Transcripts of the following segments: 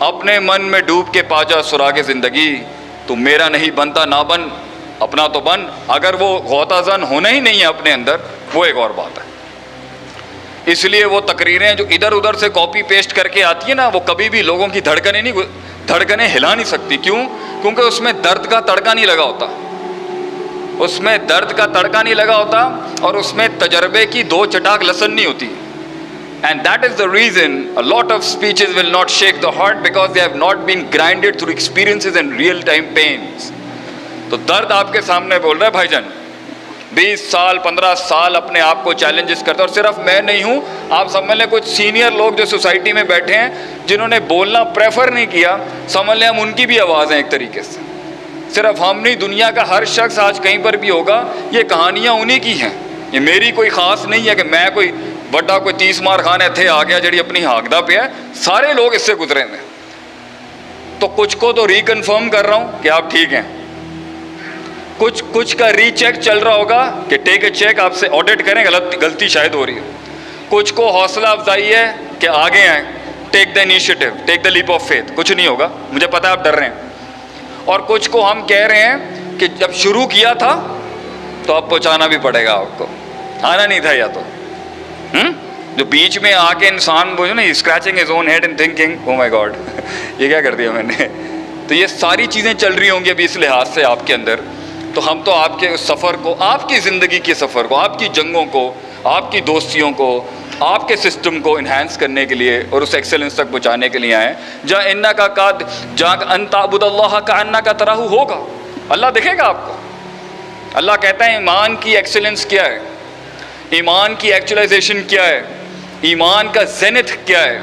اپنے من میں ڈوب کے پا جا سراغ زندگی، تو میرا نہیں بنتا نہ بن، اپنا تو بن۔ اگر وہ غوطہ زن ہونا ہی نہیں ہے اپنے اندر، وہ ایک اور بات ہے۔ اس لیے وہ تقریریں جو ادھر ادھر سے کاپی پیسٹ کر کے آتی ہیں نا، وہ کبھی بھی لوگوں کی دھڑکنیں ہلا نہیں سکتی۔ کیوں؟ کیونکہ اس میں درد کا تڑکا نہیں لگا ہوتا، اس میں درد کا تڑکا نہیں لگا ہوتا، اور اس میں تجربے کی 2 چٹاک لسن نہیں ہوتی۔ And that is the reason a lot of speeches will not shake the heart, because they have not been grinded through experiences and real time pains. تو درد آپ کے سامنے بول رہا ہے بھائی جان، 20 سال 15 سال اپنے آپ کو چیلنجز کرتے، اور صرف میں نہیں ہوں، آپ سمجھ لیں کچھ سینئر لوگ جو سوسائٹی میں بیٹھے ہیں جنہوں نے بولنا پریفر نہیں کیا، سمجھ لیں ہم ان کی بھی آواز ہیں ایک طریقے سے۔ صرف ہم نہیں، دنیا کا ہر شخص آج کہیں پر بھی ہوگا، یہ کہانیاں انہی کی ہیں، یہ میری کوئی خاص نہیں ہے کہ میں کوئی بڑا کوئی 30 مار خان اتھے آ گیا جڑی اپنی ہاکدہ پہ ہے، سارے لوگ اس سے گزرے ہیں۔ تو کچھ کو تو ریکنفرم کر رہا ہوں کہ آپ ٹھیک ہیں، کچھ کا ری چیک چل رہا ہوگا کہ ٹیک اے چیک، آپ سے آڈٹ کریں، غلطی شاید ہو رہی ہے۔ کچھ کو حوصلہ افزائی ہے کہ آگے آئیں، take the initiative, take the leap of faith, کچھ نہیں ہوگا، مجھے پتا ہے آپ ڈر رہے ہیں۔ اور کچھ کو ہم کہہ رہے ہیں کہ جب شروع کیا تھا تو اب پہنچانا بھی پڑے گا، آپ کو آنا نہیں تھا، یا تو جو بیچ میں آ کے انسان بولے نا scratching his own head and thinking oh my God یہ کیا کر دیا میں نے، تو یہ ساری چیزیں چل رہی ہوں گی ابھی اس لحاظ سے آپ کے اندر۔ تو ہم تو آپ کے اس سفر کو، آپ کی زندگی کے سفر کو، آپ کی جنگوں کو، آپ کی دوستیوں کو، آپ کے سسٹم کو انہینس کرنے کے لیے اور اس ایکسلنس تک پہنچانے کے لیے آئے، جہاں ان تعبد اللہ کأنک تراہ ہوگا، اللہ دیکھے گا آپ کو۔ اللہ کہتا ہے ایمان کی ایکسلنس کیا ہے، ایمان کی ایکچولائزیشن کیا ہے، ایمان کا زینت کیا ہے،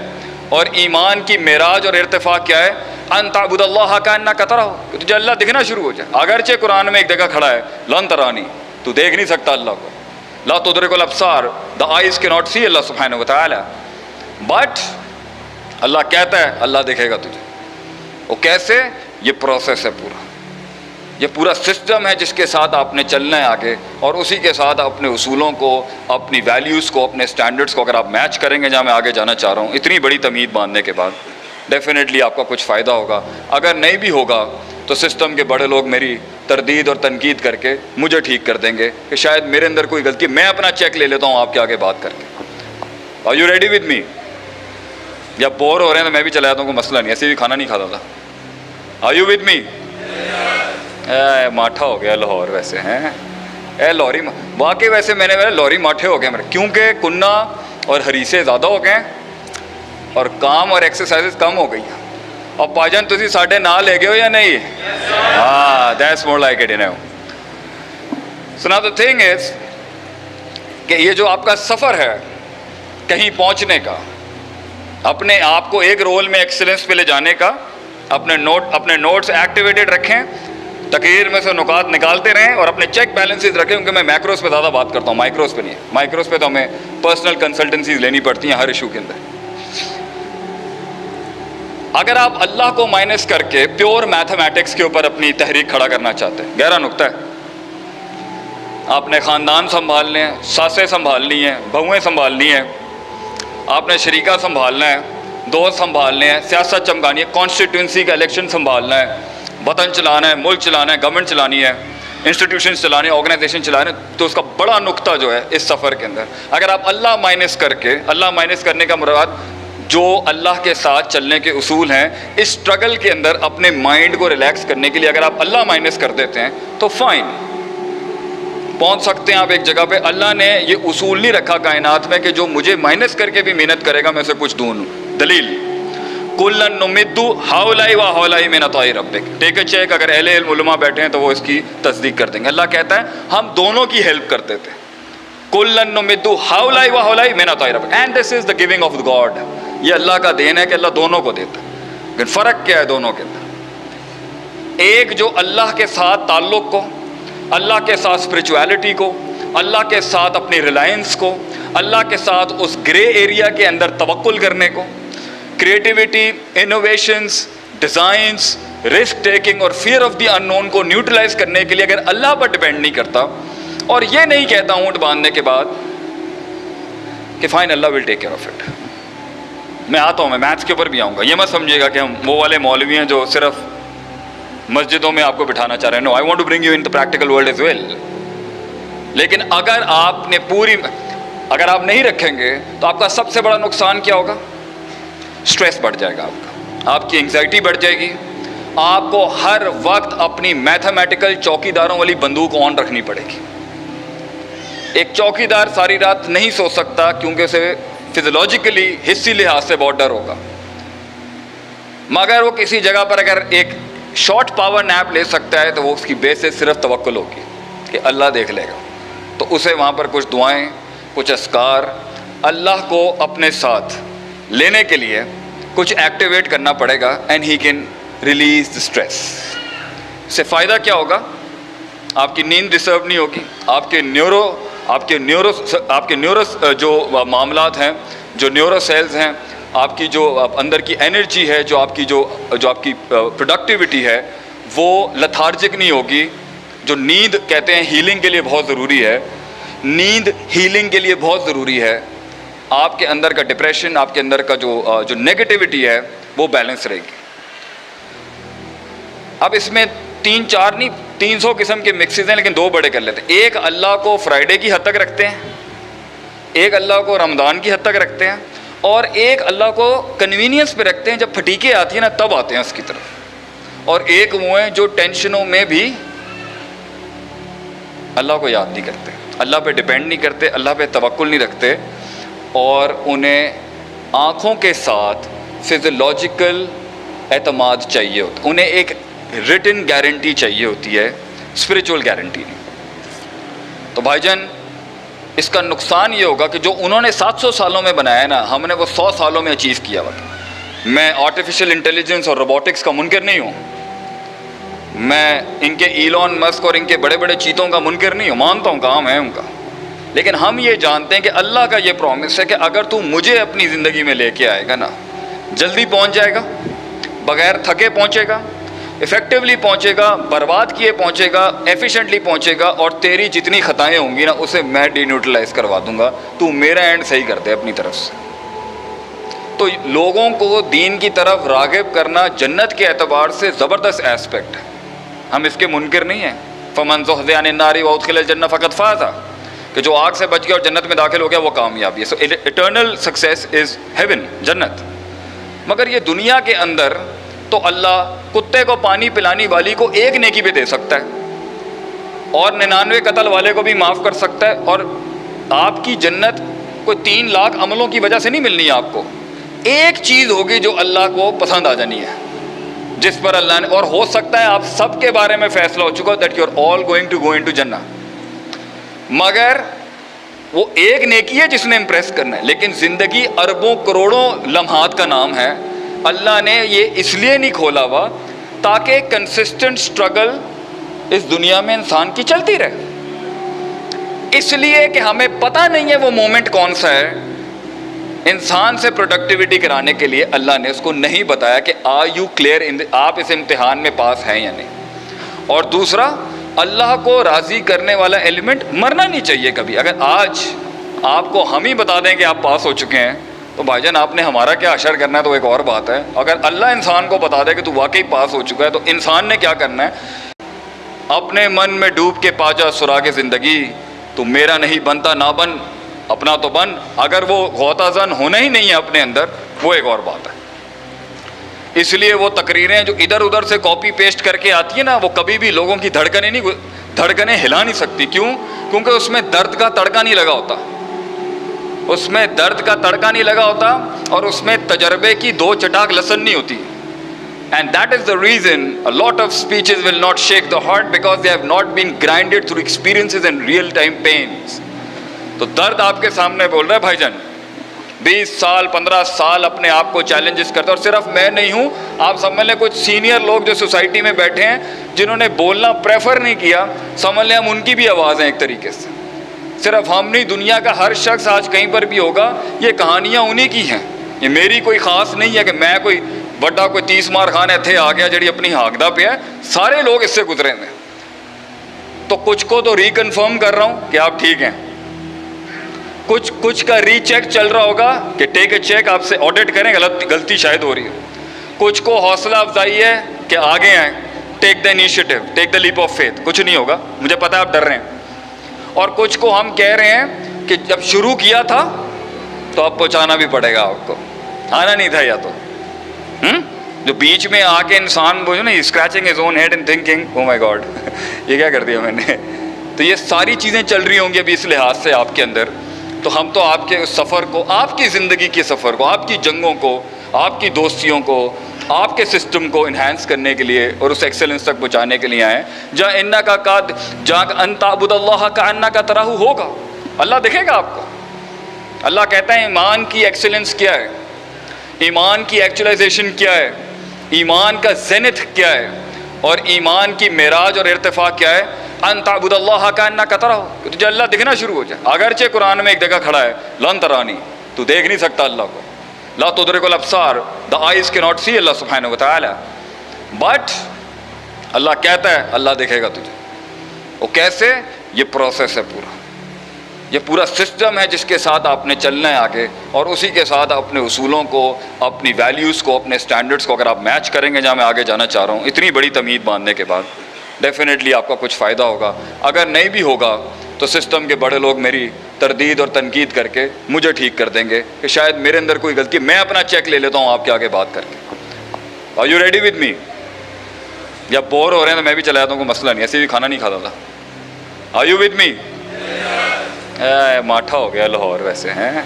اور ایمان کی معراج اور ارتفاع کیا ہے، ان تعبد اللہ کأنک تراہ، کہ تجھے اللہ دکھنا شروع ہو جائے۔ اگرچہ قرآن میں ایک جگہ کھڑا ہے لن ترانی، تو دیکھ نہیں سکتا اللہ کو، لا تدرک الابصار، the eyes cannot see اللہ سبحانہ وتعالی، بٹ اللہ کہتا ہے اللہ دیکھے گا تجھے۔ وہ کیسے؟ یہ پروسیس ہے پورا، یہ پورا سسٹم ہے جس کے ساتھ آپ نے چلنا ہے آگے، اور اسی کے ساتھ اپنے اصولوں کو، اپنی ویلیوز کو، اپنے سٹینڈرڈز کو اگر آپ میچ کریں گے جہاں میں آگے جانا چاہ رہا ہوں، اتنی بڑی تمہید باندھنے کے بعد ڈیفینیٹلی آپ کا کچھ فائدہ ہوگا۔ اگر نہیں بھی ہوگا تو سسٹم کے بڑے لوگ میری تردید اور تنقید کر کے مجھے ٹھیک کر دیں گے کہ شاید میرے اندر کوئی غلطی، میں اپنا چیک لے لیتا ہوں آپ کے آگے بات کر کے۔ Are you ready with me? یا بور ہو رہے ہیں تو میں بھی چلا جاتا ہوں، کوئی مسئلہ نہیں، ایسے بھی کھانا نہیں کھاتا تھا۔ Are you with me? ماٹھا ہو گیا لاہور ویسے ہیں، اے لاہوری واقعی، ویسے میں نے لاہوری ماٹھے ہو گئے میرے، کیونکہ کنہ اور ہریسے زیادہ ہو گئے اور کام اور ایکسرسائز کم ہو گئی ہیں۔ اور پاجن تسی ساڈے نال لے گئے ہو یا نہیں؟ ہاں، that's more like it, you know. So now the thing is کہ یہ جو آپ کا سفر ہے کہیں پہنچنے کا، اپنے آپ کو ایک رول میں ایکسلنس پہ لے جانے کا، اپنے نوٹس ایکٹیویٹڈ رکھیں، تقریر میں سے نکات نکالتے رہیں، اور اپنے چیک بیلنسز رکھیں، کیونکہ میں میکروز پہ زیادہ بات کرتا ہوں، مائکروز پہ نہیں۔ مائکروز پہ تو ہمیں پرسنل کنسلٹنسیز لینی پڑتی ہیں ہر ایشو کے اندر۔ اگر آپ اللہ کو مائنس کر کے پیور میتھمیٹکس کے اوپر اپنی تحریک کھڑا کرنا چاہتے ہیں، گہرا نقطہ ہے، آپ نے خاندان سنبھالنے ہیں، ساسیں سنبھالنی ہیں، بہویں سنبھالنی ہیں، آپ نے شریکہ سنبھالنا ہے، دوست سنبھالنے ہیں، سیاست چمکانی ہے، کانسٹیٹوئنسی کا الیکشن سنبھالنا ہے، وطن چلانا ہے، ملک چلانا ہے، گورنمنٹ چلانی ہے، انسٹیٹیوشنز چلانے، آرگنائزیشن چلانے، تو اس کا بڑا نقطہ جو ہے اس سفر کے اندر، اگر آپ اللہ مائنس کر کے، اللہ مائنس کرنے کا مراد جو اللہ کے ساتھ چلنے کے اصول ہیں، اس سٹرگل کے اندر اپنے مائنڈ کو ریلیکس کرنے کے لیے اگر آپ اللہ مائنس کر دیتے ہیں تو فائن، پہنچ سکتے ہیں آپ ایک جگہ پہ۔ اللہ نے یہ اصول نہیں رکھا کائنات میں کہ جو مجھے مائنس کر کے بھی محنت کرے گا میں اسے کچھ دوں۔ دلیل کُلًا نُمِدُّ ہؤلاء وہؤلاء من عطاء ربک، ٹیک اے چیک، اگر اہل علم علماء بیٹھے ہیں تو وہ اس کی تصدیق کر دیں گے۔ اللہ کہتا ہے ہم دونوں کی ہیلپ کرتے تھے، کُلًا نُمِدُّ ہؤلاء وہؤلاء من عطاء ربک، and this is the giving of God, یہ اللہ کا دین ہے کہ اللہ دونوں کو دیتا ہے۔ لیکن فرق کیا ہے دونوں کے اندر؟ ایک جو اللہ کے ساتھ تعلق کو، اللہ کے ساتھ اسپرچویلٹی کو، اللہ کے ساتھ اپنی ریلائنس کو، اللہ کے ساتھ اس گرے ایریا کے اندر توکل کرنے کو، creativity, innovations, designs, risk taking اور فیئر آف دی ان نون کو نیوٹرلائز کرنے کے لیے اگر اللہ پر ڈیپینڈ نہیں کرتا، اور یہ نہیں کہتا اونٹ باندھنے کے بعد کہ فائن اللہ will take care of it, میں آتا ہوں, میں میتھس کے اوپر بھی آؤں گا. یہ مت سمجھیے گا کہ ہم وہ والے مولوی ہیں جو صرف مسجدوں میں آپ کو بٹھانا چاہ رہے ہیں. No, I want to bring you in the practical world as well. لیکن اگر آپ نہیں رکھیں گے تو آپ کا سب سے بڑا نقصان کیا ہوگا؟ اسٹریس بڑھ جائے گا آپ کی انگزائٹی بڑھ جائے گی. آپ کو ہر وقت اپنی میتھمیٹیکل چوکیداروں والی بندوق آن رکھنی پڑے گی. ایک چوکیدار ساری رات نہیں سو سکتا کیونکہ اسے فزیولوجیکلی حصی لحاظ سے بہت ڈر ہوگا, مگر وہ کسی جگہ پر اگر ایک شارٹ پاور نیپ لے سکتا ہے تو وہ اس کی بیسس صرف توکل ہوگی کہ اللہ دیکھ لے گا. تو اسے وہاں پر کچھ دعائیں, کچھ اذکار, اللہ کو اپنے ساتھ لینے کے لیے کچھ ایکٹیویٹ کرنا پڑے گا, and he can release the stress. اس سے فائدہ کیا ہوگا؟ آپ کی نیند ڈسٹرب نہیں ہوگی, آپ کے نیورو جو معاملات ہیں, جو نیورو سیلز ہیں, آپ کی جو اندر کی انرجی ہے, جو آپ کی پروڈکٹیوٹی ہے, وہ لتھارجک نہیں ہوگی. جو نیند کہتے ہیں ہیلنگ کے لیے بہت ضروری ہے, نیند ہیلنگ کے لیے بہت ضروری ہے. آپ کے اندر کا ڈپریشن, آپ کے اندر کا جو نیگیٹیوٹی ہے وہ بیلنس رہے گی. اب اس میں 300 قسم کے مکسز ہیں, لیکن 2 بڑے کر لیتے ہیں. ایک اللہ کو فرائیڈے کی حد تک رکھتے ہیں, ایک اللہ کو رمضان کی حد تک رکھتے ہیں, اور ایک اللہ کو کنوینئنس پہ رکھتے ہیں. جب پھٹیکے آتی ہیں نا تب آتے ہیں اس کی طرف. اور ایک وہ ہیں جو ٹینشنوں میں بھی اللہ کو یاد نہیں کرتے, اللہ پہ ڈیپینڈ نہیں کرتے, اللہ پہ توکل نہیں رکھتے, اور انہیں آنکھوں کے ساتھ فزیولوجیکل اعتماد چاہیے ہوتا. انہیں ایک ریٹن گارنٹی چاہیے ہوتی ہے, اسپریچول گارنٹی نہیں. تو بھائی جان, اس کا نقصان یہ ہوگا کہ جو انہوں نے 700 سالوں میں بنایا ہے نا, ہم نے وہ 100 سالوں میں اچیو کیا ہوا تھا. میں آرٹیفیشیل انٹیلیجنس اور روبوٹکس کا منکر نہیں ہوں, میں ان کے ایلون مسک اور ان کے بڑے بڑے چیتوں کا منکر نہیں ہوں, مانتا ہوں کام ہے ان کا. لیکن ہم یہ جانتے ہیں کہ اللہ کا یہ پرومس ہے کہ اگر تو مجھے اپنی زندگی میں لے کے آئے گا نا, جلدی پہنچ جائے گا, بغیر تھکے پہنچے گا, افیکٹولی پہنچے گا, برباد کیے پہنچے گا, ایفیشینٹلی پہنچے گا, اور تیری جتنی خطائیں ہوں گی نا اسے میں ڈی نیوٹرلائز کروا دوں گا. تو میرا اینڈ صحیح کر دے اپنی طرف سے. تو لوگوں کو دین کی طرف راغب کرنا جنت کے اعتبار سے زبردست ایسپیکٹ ہے, ہم اس کے منکر نہیں ہیں. فمن زحزح عن النار وادخل الجنہ فقد فاز, کہ جو آگ سے بچ گیا اور جنت میں داخل ہو گیا وہ کامیابی ہے. سو ایٹرنل سکسیس از ہیون, جنت. مگر یہ دنیا کے اندر تو اللہ کتے کو پانی پلانے والی کو 1 نیکی پہ دے سکتا ہے, اور 99 قتل والے کو بھی معاف کر سکتا ہے. اور آپ کی جنت کوئی 3 لاکھ عملوں کی وجہ سے نہیں ملنی ہے آپ کو. ایک چیز ہوگی جو اللہ کو پسند آ جانی ہے, جس پر اللہ نے, اور ہو سکتا ہے آپ سب کے بارے میں فیصلہ ہو چکا that you are all going to go into جنہ, مگر وہ ایک نیکی ہے جس نے امپریس کرنا ہے. لیکن زندگی اربوں کروڑوں لمحات کا نام ہے. اللہ نے یہ اس لیے نہیں کھولا ہوا تاکہ کنسسٹنٹ سٹرگل اس دنیا میں انسان کی چلتی رہے. اس لیے کہ ہمیں پتہ نہیں ہے وہ مومنٹ کون سا ہے. انسان سے پروڈکٹیوٹی کرانے کے لیے اللہ نے اس کو نہیں بتایا کہ آر یو کلیئر, آپ اس امتحان میں پاس ہیں یا نہیں. اور دوسرا, اللہ کو راضی کرنے والا ایلیمنٹ مرنا نہیں چاہیے کبھی. اگر آج آپ کو ہم ہی بتا دیں کہ آپ پاس ہو چکے ہیں تو بھائی جان آپ نے ہمارا کیا اشر کرنا ہے, تو ایک اور بات ہے. اگر اللہ انسان کو بتا دے کہ تو واقعی پاس ہو چکا ہے تو انسان نے کیا کرنا ہے؟ اپنے من میں ڈوب کے پا جا سراغ زندگی, تو میرا نہیں بنتا نہ بن, اپنا تو بن. اگر وہ غوطہ زن ہونا ہی نہیں ہے اپنے اندر, وہ ایک اور بات ہے. اس لیے وہ تقریریں جو ادھر ادھر سے کاپی پیسٹ کر کے آتی ہیں نا, وہ کبھی بھی لوگوں کی دھڑکنیں ہلا نہیں سکتی. کیوں؟ کیونکہ اس میں درد کا تڑکا نہیں لگا ہوتا, اس میں درد کا تڑکا نہیں لگا ہوتا, اور اس میں تجربے کی 2 چٹاک لسن نہیں ہوتی. And that is the reason a lot of speeches will not shake the heart, because they have not been grinded through experiences and real time pains. تو درد آپ کے سامنے بول رہا ہے بھائی جان. 20 سال 15 سال اپنے آپ کو چیلنجز کرتے, اور صرف میں نہیں ہوں, آپ سمجھ لیں کچھ سینئر لوگ جو سوسائٹی میں بیٹھے ہیں جنہوں نے بولنا پریفر نہیں کیا, سمجھ لیں ہم ان کی بھی آواز ہیں ایک طریقے سے. صرف ہم نہیں, دنیا کا ہر شخص آج کہیں پر بھی ہوگا. یہ کہانیاں انہی کی ہیں, یہ میری کوئی خاص نہیں ہے کہ میں کوئی بڑا کوئی 30 مار خان اتھے آ گیا جڑی اپنی ہاکدہ پہ ہے. سارے لوگ اس سے گزرے ہیں. تو کچھ کو تو ریکنفرم کر رہا ہوں کہ آپ ٹھیک ہیں, کچھ کا ری چیک چل رہا ہوگا کہ ٹیک اے چیک، آپ سے آڈٹ کریں غلطی شاید ہو رہی ہے. کچھ کو حوصلہ افزائی ہے کہ آگے آئیں، take the initiative, take the leap of faith. کچھ نہیں ہوگا، مجھے پتا ہے آپ ڈر رہے ہیں. اور کچھ کو ہم کہہ رہے ہیں کہ جب شروع کیا تھا تو اب پہنچانا بھی پڑے گا آپ کو، آنا نہیں تھا یا تو جو بیچ میں آ کے انسان بولے نا scratching his own head and thinking oh my God یہ کیا کر دیا میں نے. تو یہ ساری چیزیں چل رہی ہوں گی ابھی اس لحاظ سے آپ کے اندر. تو ہم تو آپ کے اس سفر کو، آپ کی زندگی کے سفر کو، آپ کی جنگوں کو، آپ کی دوستیوں کو، آپ کے سسٹم کو انہینس کرنے کے لیے اور اس ایکسلنس تک پہنچانے کے لیے آئے. جہاں انکا قد جہاں ان تعبد اللہ کانک تراہ ہوگا، اللہ دیکھے گا آپ کو. اللہ کہتا ہے ایمان کی ایکسلنس کیا ہے، ایمان کی ایکچولائزیشن کیا ہے، ایمان کا زینت کیا ہے، اور ایمان کی معراج اور ارتفاع کیا ہے. ان تعبد اللہ کانک تراہ، تجھے اللہ دکھنا شروع ہو جائے. اگرچہ قرآن میں ایک جگہ کھڑا ہے لن ترانی، تو دیکھ نہیں سکتا اللہ کو. لا تدرک الابصار، the eyes cannot see اللہ سبحانہ و تعالی. بٹ اللہ کہتا ہے اللہ دیکھے گا تجھے. وہ کیسے؟ یہ پروسیس ہے پورا، یہ پورا سسٹم ہے جس کے ساتھ آپ نے چلنا ہے آگے، اور اسی کے ساتھ اپنے اصولوں کو، اپنی ویلیوز کو، اپنے سٹینڈرڈز کو اگر آپ میچ کریں گے جہاں میں آگے جانا چاہ رہا ہوں، اتنی بڑی تمہید باندھنے کے بعد ڈیفینیٹلی آپ کا کچھ فائدہ ہوگا. اگر نہیں بھی ہوگا تو سسٹم کے بڑے لوگ میری تردید اور تنقید کر کے مجھے ٹھیک کر دیں گے کہ شاید میرے اندر کوئی غلطی، میں اپنا چیک لے لیتا ہوں آپ کے آگے بات کر کے. Are you ready with me? یا بور ہو رہے ہیں تو میں بھی چلا جاتا ہوں، کوئی مسئلہ نہیں، ایسے بھی کھانا نہیں کھاتا تھا. Are you with me? ماٹھا ہو گیا لاہور ویسے ہیں،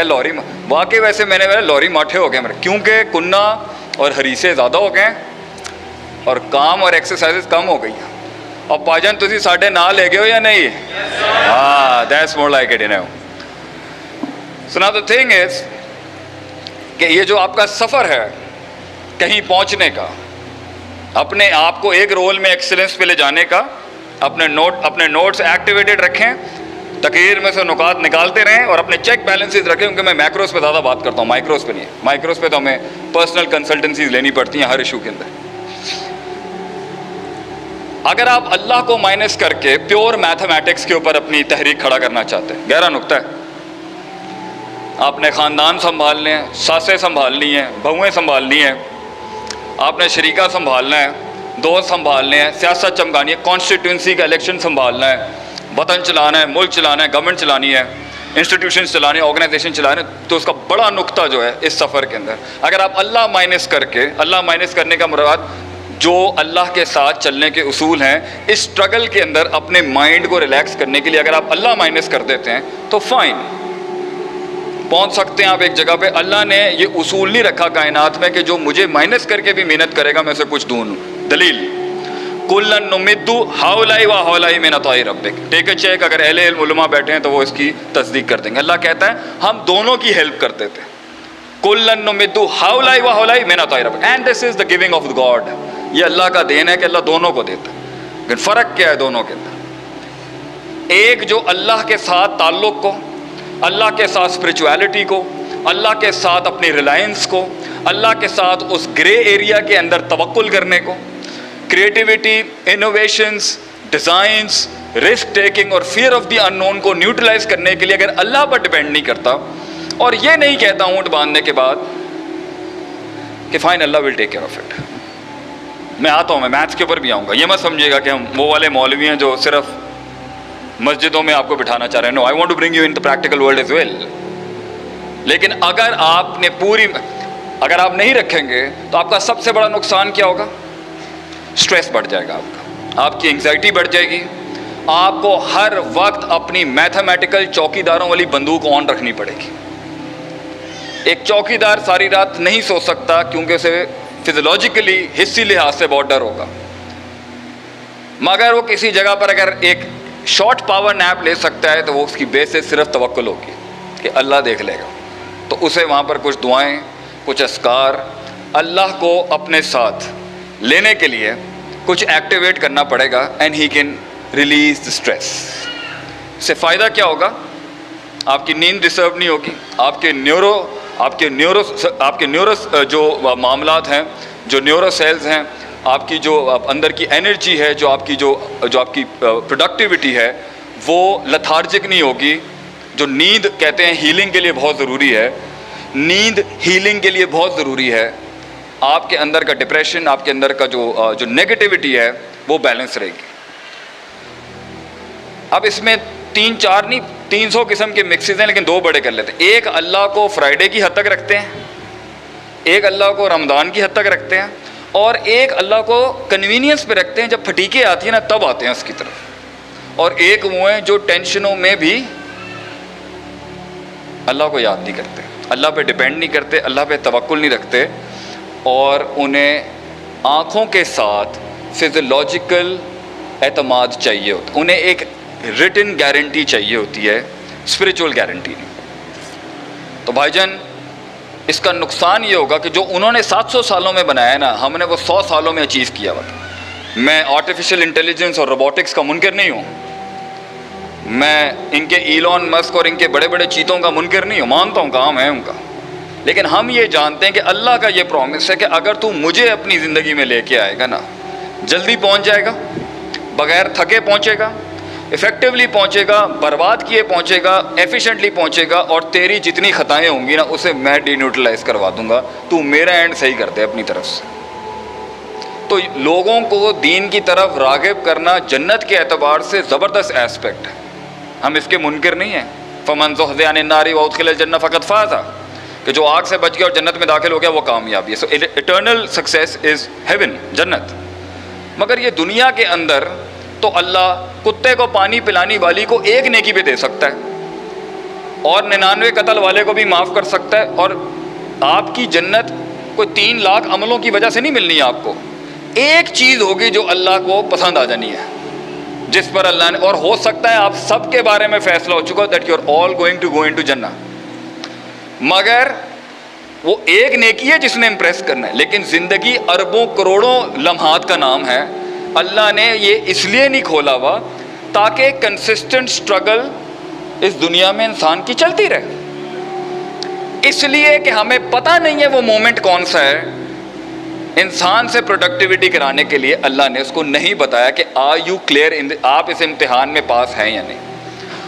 لاہوری واقعی ویسے میں نے لاہوری ماٹھے ہو گئے میرے، کیونکہ کنہ اور ہریسے زیادہ ہو گئے اور کام اور ایکسرسائز کم ہو گئی ہیں. اور پاجن تسی ساڈے نال لے گئے ہو یا نہیں؟ ہاں that's more like it you know. So now the thing is کہ یہ جو آپ کا سفر ہے کہیں پہنچنے کا، اپنے آپ کو ایک رول میں ایکسلنس پہ لے جانے کا، اپنے نوٹس ایکٹیویٹڈ رکھیں، تقریر میں سے نکات نکالتے رہیں، اور اپنے چیک بیلنسز رکھیں. کیونکہ میں میکروز پہ زیادہ بات کرتا ہوں، مائکروز پہ نہیں. مائکروز پہ تو ہمیں پرسنل کنسلٹنسیز لینی پڑتی ہیں ہر ایشو کے اندر. اگر آپ اللہ کو مائنس کر کے پیور میتھمیٹکس کے اوپر اپنی تحریک کھڑا کرنا چاہتے ہیں، گہرا نکتہ ہے. آپ نے خاندان سنبھالنے ہیں، ساسیں سنبھالنی ہیں، بہویں سنبھالنی ہیں، آپ نے شریکہ سنبھالنا ہے، دوست سنبھالنے ہیں، سیاست چمکانی ہے، کانسٹیٹوئنسی کا الیکشن سنبھالنا ہے، وطن چلانا ہے، ملک چلانا ہے، گورنمنٹ چلانی ہے، انسٹیٹیوشنز چلانے، آرگنائزیشن چلانے. تو اس کا بڑا نقطہ جو ہے اس سفر کے اندر، اگر آپ اللہ مائنس کر کے، اللہ مائنس کرنے کا مراد جو اللہ کے ساتھ چلنے کے اصول ہیں، اس اسٹرگل کے اندر اپنے مائنڈ کو ریلیکس کرنے کے لیے اگر آپ اللہ مائنس کر دیتے ہیں تو فائن، پہنچ سکتے ہیں آپ ایک جگہ پہ. اللہ نے یہ اصول نہیں رکھا کائنات میں کہ جو مجھے مائنس کر کے بھی محنت کرے گا میں اسے کچھ دوں. دلیل کلن نمد ہاؤلائی و ہاؤلائی من عطاء ربک. ٹیک اے چیک، اگر اہل علم علماء بیٹھے ہیں تو وہ اس کی تصدیق کر دیں گے. اللہ کہتا ہے ہم دونوں کی ہیلپ کرتے تھے. کلن نمد ہاؤلائی و ہاؤلائی من عطاء ربک، and this is the giving of God. یہ اللہ کا دین ہے کہ اللہ دونوں کو دیتا ہے. لیکن فرق کیا ہے دونوں کے اندر؟ ایک جو اللہ کے ساتھ تعلق کو، اللہ کے ساتھ اسپرچویلٹی کو، اللہ کے ساتھ اپنی ریلائنس کو، اللہ کے ساتھ اس گرے ایریا کے اندر توکل کرنے کو، creativity, innovations, designs, risk taking اور فیئر آف دی ان نون کو نیوٹرلائز کرنے کے لیے اگر اللہ پر ڈیپینڈ نہیں کرتا، اور یہ نہیں کہتا اونٹ باندھنے کے بعد کہ فائن اللہ will take care of it. میں آتا ہوں، میں میتھس کے اوپر بھی آؤں گا. یہ مت سمجھیے گا کہ ہم وہ والے مولوی ہیں جو صرف مسجدوں میں آپ کو بٹھانا چاہ رہے ہیں. No, I want to bring you in the practical world as well. لیکن اگر آپ نے اگر آپ نہیں رکھیں گے تو آپ کا سب سے بڑا نقصان کیا ہوگا؟ سٹریس بڑھ جائے گا آپ کا، آپ کی انگزائٹی بڑھ جائے گی. آپ کو ہر وقت اپنی میتھمیٹیکل چوکی داروں والی بندوق آن رکھنی پڑے گی. ایک چوکی دار ساری رات نہیں سو سکتا کیونکہ اسے فزیولوجیکلی، حصی لحاظ سے بہت ڈر ہوگا. مگر وہ کسی جگہ پر اگر ایک شارٹ پاور نیپ لے سکتا ہے تو وہ اس کی بیسس صرف توکل ہوگی کہ اللہ دیکھ لے گا. تو اسے وہاں پر کچھ دعائیں، کچھ اذکار، اللہ کو اپنے ساتھ لینے کے لیے کچھ ایکٹیویٹ کرنا پڑے گا. And he can release the stress. اس سے فائدہ کیا ہوگا؟ آپ کی نیند ڈسٹرب نہیں ہوگی، آپ کے نیورو جو معاملات ہیں، جو نیورو سیلز ہیں، آپ کی جو اندر کی انرجی ہے، جو آپ کی پروڈکٹیوٹی ہے، وہ لتھارجک نہیں ہوگی، جو نیند کہتے ہیں ہیلنگ کے لیے بہت ضروری ہے، نیند ہیلنگ کے لیے بہت ضروری ہے. آپ کے اندر کا ڈپریشن، آپ کے اندر کا جو نیگیٹیوٹی ہے وہ بیلنس رہے گی. اب اس میں 3-4 نہیں 300 قسم کے مکسز ہیں، لیکن 2 بڑے کر لیتے ہیں. ایک اللہ کو فرائیڈے کی حد تک رکھتے ہیں، ایک اللہ کو رمضان کی حد تک رکھتے ہیں، اور ایک اللہ کو کنوینئنس پہ رکھتے ہیں. جب پھٹیکے آتی ہیں نا تب آتے ہیں اس کی طرف. اور ایک وہ ہیں جو ٹینشنوں میں بھی اللہ کو یاد نہیں کرتے، اللہ پہ ڈیپینڈ نہیں کرتے، اللہ پہ توکل نہیں رکھتے، اور انہیں آنکھوں کے ساتھ فزیولوجیکل اعتماد چاہیے ہوتا، انہیں ایک ریٹن گارنٹی چاہیے ہوتی ہے، اسپریچول گارنٹی نہیں. تو بھائی جان اس کا نقصان یہ ہوگا کہ جو انہوں نے 700 سالوں میں بنایا ہے نا، ہم نے وہ 100 سالوں میں اچیو کیا ہوا تھا. میں آرٹیفیشل انٹیلیجنس اور روبوٹکس کا منکر نہیں ہوں، میں ان کے ایلون مسک اور ان کے بڑے بڑے چیتوں کا منکر نہیں ہوں، مانتا ہوں کام ہے ان کا. لیکن ہم یہ جانتے ہیں کہ اللہ کا یہ پرومس ہے کہ اگر تو مجھے اپنی زندگی میں لے کے آئے گا نا، جلدی پہنچ جائے گا، بغیر تھکے پہنچے گا، افیکٹولی پہنچے گا، برباد کیے پہنچے گا، ایفیشینٹلی پہنچے گا، اور تیری جتنی خطائیں ہوں گی نا اسے میں ڈی نیوٹرلائز کروا دوں گا. تو میرا اینڈ صحیح کر دے اپنی طرف سے. تو لوگوں کو دین کی طرف راغب کرنا جنت کے اعتبار سے زبردست ایسپیکٹ ہے، ہم اس کے منکر نہیں ہیں. فمن زحزح عن النار وادخل الجنہ فقد فاز، کہ جو آگ سے بچ گیا اور جنت میں داخل ہو گیا وہ کامیابی ہے. سو ایٹرنل سکسیس از ہیون، جنت. مگر یہ دنیا کے اندر تو اللہ کتے کو پانی پلانی والی کو 1 نیکی پہ دے سکتا ہے، اور 99 قتل والے کو بھی معاف کر سکتا ہے. اور آپ کی جنت کوئی 3 لاکھ عملوں کی وجہ سے نہیں ملنی ہے، آپ کو ایک چیز ہوگی جو اللہ کو پسند آ جانی ہے، جس پر اللہ نے، اور ہو سکتا ہے آپ سب کے بارے میں فیصلہ ہو چکا that you are all going to go into جنہ، مگر وہ ایک نیکی ہے جس نے امپریس کرنا ہے. لیکن زندگی اربوں کروڑوں لمحات کا نام ہے. اللہ نے یہ اس لیے نہیں کھولا ہوا تاکہ کنسسٹنٹ سٹرگل اس دنیا میں انسان کی چلتی رہے، اس لیے کہ ہمیں پتہ نہیں ہے وہ مومنٹ کون سا ہے. انسان سے پروڈکٹیوٹی کرانے کے لیے اللہ نے اس کو نہیں بتایا کہ آر یو کلیئر، آپ اس امتحان میں پاس ہیں یا نہیں.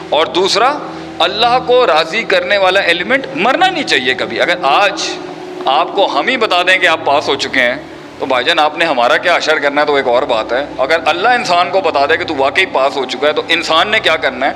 اور دوسرا، اللہ کو راضی کرنے والا ایلیمنٹ مرنا نہیں چاہیے کبھی. اگر آج آپ کو ہم ہی بتا دیں کہ آپ پاس ہو چکے ہیں تو بھائی جان آپ نے ہمارا کیا حشر کرنا ہے، تو ایک اور بات ہے. اگر اللہ انسان کو بتا دے کہ تو واقعی پاس ہو چکا ہے تو انسان نے کیا کرنا ہے؟